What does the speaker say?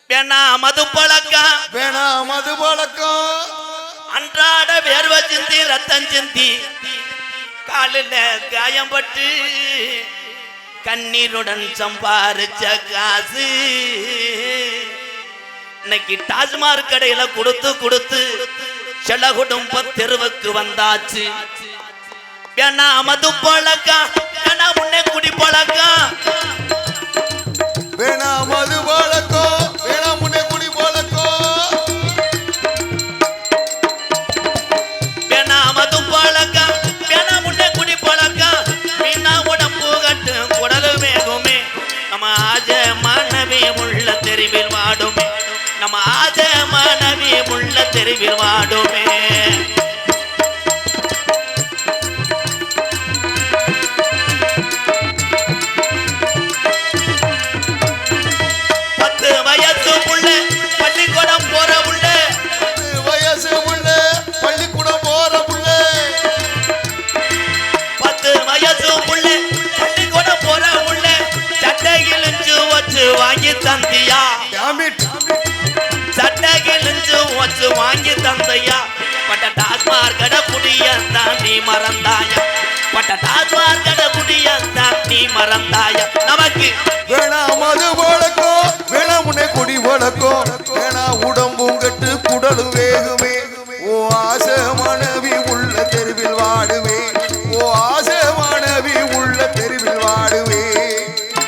வேணா மது பழக்கம் வேணா மது பழக்கம் அன்றாட வேர்வை சிந்தி ரத்தம் சிந்தி காலில் காயம்பட்டு கண்ணீருடன் சம்பாரிச்ச காசு இன்னைக்கு டாஸ்மாக் கடையில கொடுத்து கொடுத்து சில குடும்ப தெருவுக்கு வந்தாச்சு. வேணா மது பழக்கம் வேணா முன்னே குடி பழக்கம் வேணா மது பழக்கம் வேணா முன்னே குடி பழக்கம் வேணா மது பழக்கம் வேணா முன்னே குடி பழக்கம் வீணா உடம்பு கட்டு குடலு வேகுமே நம்ம ஆஜ மாணவி உள்ள தெருவில் வாடுமே நம்ம ஆஜ மாணவி உள்ள தெருவில் வாடுமே. வாங்கி தந்தியா சட்டகிழிஞ்சு வச்சு வாங்கி தந்தையா பட்ட டாஸ்மாக் கடை குடியத்தான் நீ மறந்தாயா பட்ட டாஸ்மாக் கடை குடியத்தான் நீ மறந்தாயா. நமக்கு வேணா மது பழக்கம் வேணா முன்னே குடி பழக்கம்